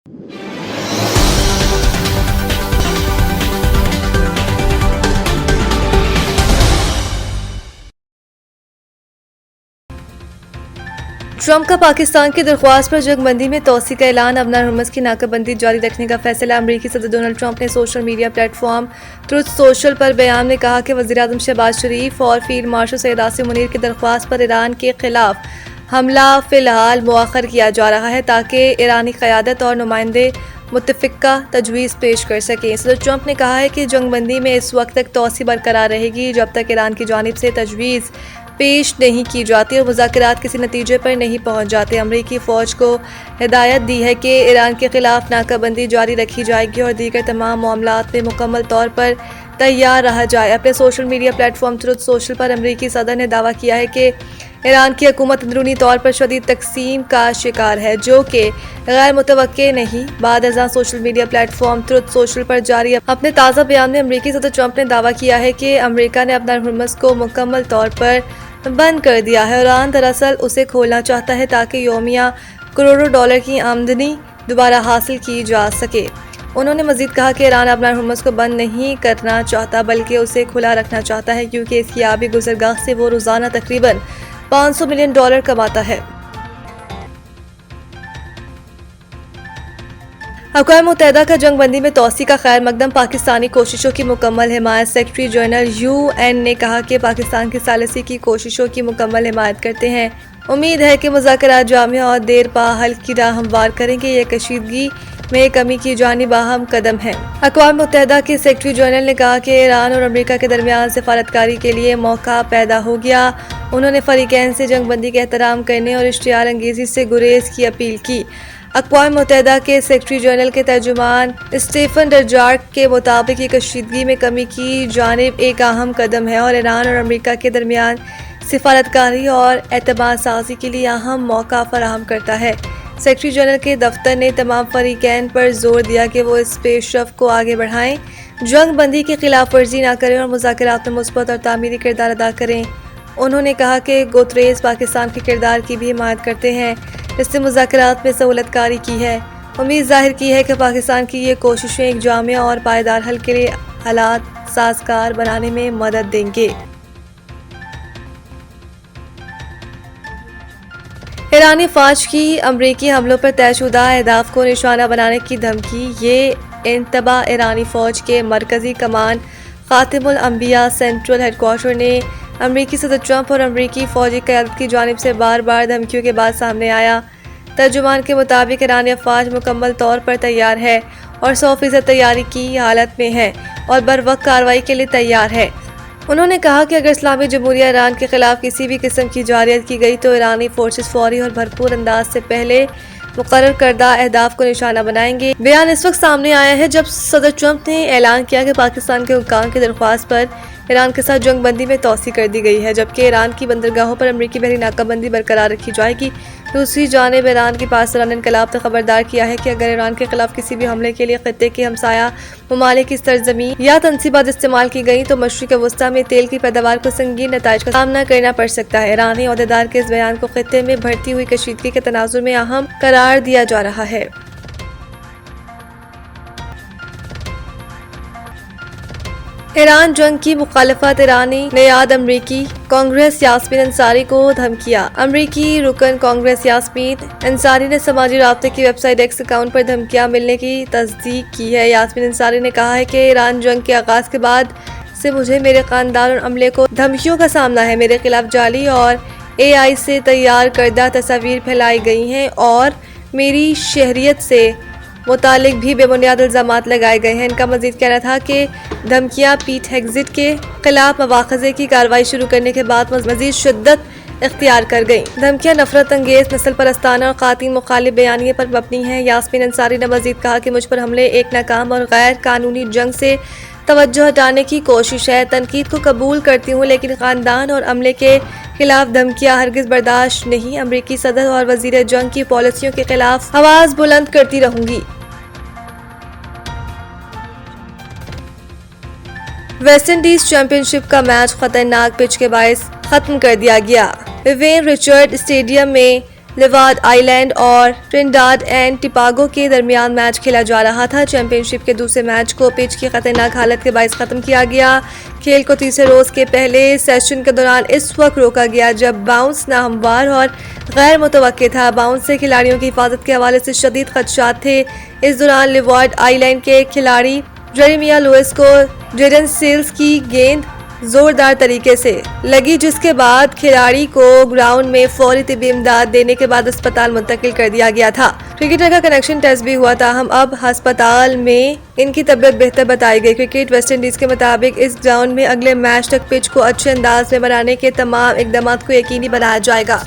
Trump का पाकिस्तान की दरख्वास्त पर जंगबंदी में तोसी का ऐलान। अबनार हुर्मुज़ की नाकाबंदी जारी रखने का फैसला। अमरीकी सदर डोनाल्ड ट्रंप ने social media platform Truth Social पर बयान में कहा कि वज़ीर-ए-आज़म शहबाज शरीफ और फील्ड मार्शल सैयद आसिम मुनीर की दरख्वास्त पर ईरान के खिलाफ हमला फ़िलहाल मुअख्खर किया जा रहा है ताकि ईरानी क़यादत और नुमाइंदे मुत्तफ़िक़ा तजवीज़ पेश कर सकें। सदर ट्रंप ने कहा है कि जंगबंदी में इस वक्त तक तोसी बरकरार रहेगी जब तक ईरान की जानिब से तजवीज़ पेश नहीं की जाती और मुज़ाकरात किसी नतीजे पर नहीं पहुँच जाते। अमरीकी फ़ौज को हिदायत दी है कि ईरान के ख़िलाफ़ नाकाबंदी जारी रखी जाएगी और दीगर तमाम मामलात में मुकम्मल तौर पर तैयार रहा जाए। अपने social media platform Truth Social पर अमरीकी सदर ने दावा किया है कि ईरान की हुकूमत अंदरूनी तौर पर शदीद तकसीम का शिकार है, जो कि गैर मुतवक्के नहीं। बाद अज़ां social media platform Truth Social पर जारी अपने ताज़ा बयान में अमरीकी सदर ट्रंप ने दावा किया है कि अमरीका ने अबनार हुर्मुज़ को मुकम्मल तौर पर बंद कर दिया है। ईरान दरअसल उसे खोलना चाहता है ताकि योमिया करोड़ों डॉलर की आमदनी दोबारा हासिल की जा सके। उन्होंने मजीद कहा कि ईरान अबनार हुर्मुज़ को बंद नहीं करना चाहता बल्कि उसे खुला रखना चाहता है, क्योंकि इसकी आबी गुजरगाह से वो रोज़ाना तकरीबन $500 मिलियन कमाता है। अक़वाम मुत्तहिदा का जंगबंदी में तोसी का खैर मकदम पाकिस्तानी कोशिशों की मुकम्मल हिमायत। सेक्रेटरी जनरल UN ने कहा कि पाकिस्तान की सालिसी की कोशिशों की मुकम्मल हिमायत करते हैं। उम्मीद है कि मुज़ाकरात जामिया और देर पा हल की राह हमवार करेंगे। यह कशीदगी में कमी की जानिब अहम कदम है। अक़वाम मुत्तहिदा के सेक्रेटरी जनरल ने कहा कि ईरान और अमरीका के दरमियान सिफारतकारी के लिए मौका पैदा हो गया। उन्होंने फ़रीक़ैन से जंगबंदी का एहतराम करने और इश्तियाल अंगेज़ी से गुरेज की अपील की। अक़वाम मुत्तहिदा के सेक्रेटरी जनरल के तर्जुमान स्टीफन डुजारिक के मुताबिक ये कशीदगी में कमी की जानिब एक अहम कदम है और ईरान और अमरीका के दरमियान सिफारतकारी और एतमाद साजी के लिए अहम मौका फराहम करता है। सेक्रेटरी जनरल के दफ्तर ने तमाम फ़रीक़ैन पर जोर दिया कि वो इस पेशरफ़्त को आगे बढ़ाएं, जंगबंदी की खिलाफ वर्जी न करें और मुज़ाकरात में मुस्बत और तामीरी किरदार अदा करें। उन्होंने कहा कि गुतरेज़ पाकिस्तान के किरदार की भी हिमायत करते हैं, जिससे मुज़ाकरात में सहूलतकारी की है। उम्मीद ज़ाहिर की है कि पाकिस्तान की ये कोशिशें एक जामिया और पायदार हल के लिए हालात साज़गार बनाने में मदद देंगे। ईरानी फ़ौज की अमरीकी हमलों पर तयशुदा अहदाफ को निशाना बनाने की धमकी। ये इंतबा ईरानी फ़ौज के मरकज़ी कमान ख़ातिमुल अंबिया सेंट्रल हेडक्वार्टर ने अमरीकी सदर ट्रंप और अमरीकी फ़ौजी क़यादत की जानिब से बार बार धमकियों के बाद सामने आया। तर्जुमान के मुताबिक ईरानी फ़ौज मुकम्मल तौर पर तैयार है और 100% तैयारी की हालत में है और बरवक्त कार्रवाई के लिए तैयार है। उन्होंने कहा कि अगर इस्लामी जमहूरिया ईरान के खिलाफ किसी भी किस्म की जारियत की गई तो ईरानी फोर्सेस फौरी और भरपूर अंदाज से पहले मुकर्रर करदा अहदाफ को निशाना बनाएंगे। बयान इस वक्त सामने आया है जब सदर ट्रंप ने ऐलान किया कि पाकिस्तान के हुक्काम की दरख्वास्त पर ईरान के साथ जंगबंदी में तोसी कर दी गई है, जबकि ईरान की बंदरगाहों पर अमरीकी बहरी नाकाबंदी बरकरार रखी जाएगी। दूसरी जानिब ईरान की पासदारान इनकलाब ने खबरदार किया है कि अगर ईरान के खिलाफ किसी भी हमले के लिए खत्ते के हमसाया ममालिक की सरजमीन या तनसीबात इस्तेमाल की गई तो मशरिक़ वस्ता में तेल की पैदावार को संगीन नताइज का सामना करना पड़ सकता है। ईरानी अहदेदार के इस बयान को खत्ते में बढ़ती हुई कशीदगी के तनाजुर में अहम करार दिया जा रहा है। ईरान जंग की मुखालफत। ईरानी ने याद अमरीकी कांग्रेस यास्मीन अंसारी को धमकियां। अमरीकी रुकन कांग्रेस यास्मीन अंसारी ने समाजी राब्ते की वेबसाइट एक्स अकाउंट पर धमकियां मिलने की तस्दीक की है। यास्मीन अंसारी ने कहा है कि ईरान जंग के आगाज के बाद से मुझे मेरे खानदान और अमले को धमकियों का सामना है। मेरे खिलाफ जाली और AI से तैयार करदा तस्वीर फैलाई गई हैं और मेरी शहरियत से मुतालिक भी बेबुनियाद इल्ज़ामात लगाए गए हैं। इनका मजीद कहना था कि धमकियाँ पीट हेग्जिट के खिलाफ मवाख़ज़े की कार्रवाई शुरू करने के बाद मजीद शिद्दत इख्तियार कर गई। धमकियाँ नफरत अंगेज़, नस्ल परस्ताना और क़ातील मुखालिफ बयानिए पर मबनी हैं। यास्मीन अंसारी ने मजीद कहा कि मुझ पर हमले एक नाकाम और गैर कानूनी जंग से तवज्जो हटाने की कोशिश है। तनकीद को कबूल करती हूँ, लेकिन ख़ानदान और अमले के खिलाफ धमकियाँ हरगिज़ बर्दाश्त नहीं। अमरीकी सदर और वज़ीर जंग की पॉलिसियों के खिलाफ आवाज़ बुलंद करती रहूँगी। वेस्ट इंडीज चैंपियनशिप का मैच खतरनाक पिच के बायस खत्म कर दिया गया। विवेन रिचर्ड स्टेडियम में लिवार्ड आइलैंड और ट्रिनिडाद एंड टोबैगो के दरमियान मैच खेला जा रहा था। चैंपियनशिप के दूसरे मैच को पिच की खतरनाक हालत के बायस खत्म किया गया। खेल को तीसरे रोज के पहले सेशन के दौरान इस वक्त रोका गया जब बाउंस नाहमवार और गैर मुतवक्के था। बाउंस से खिलाड़ियों की हिफाजत के हवाले से शदीद खदशात थे। इस दौरान लिवार्ड आइलैंड के खिलाड़ी जेरेमिया लुइस को जेडन सेल्स की गेंद जोरदार तरीके से लगी, जिसके बाद खिलाड़ी को ग्राउंड में फौरी तिब्बी इमदाद देने के बाद अस्पताल मुंतकिल कर दिया गया था। क्रिकेटर का कनेक्शन टेस्ट भी हुआ था। हम अब अस्पताल में इनकी तबीयत बेहतर बताई गई। क्रिकेट वेस्ट इंडीज के मुताबिक इस ग्राउंड में अगले मैच तक पिच को अच्छे अंदाज में बनाने के तमाम इकदाम को यकीनी बनाया जाएगा।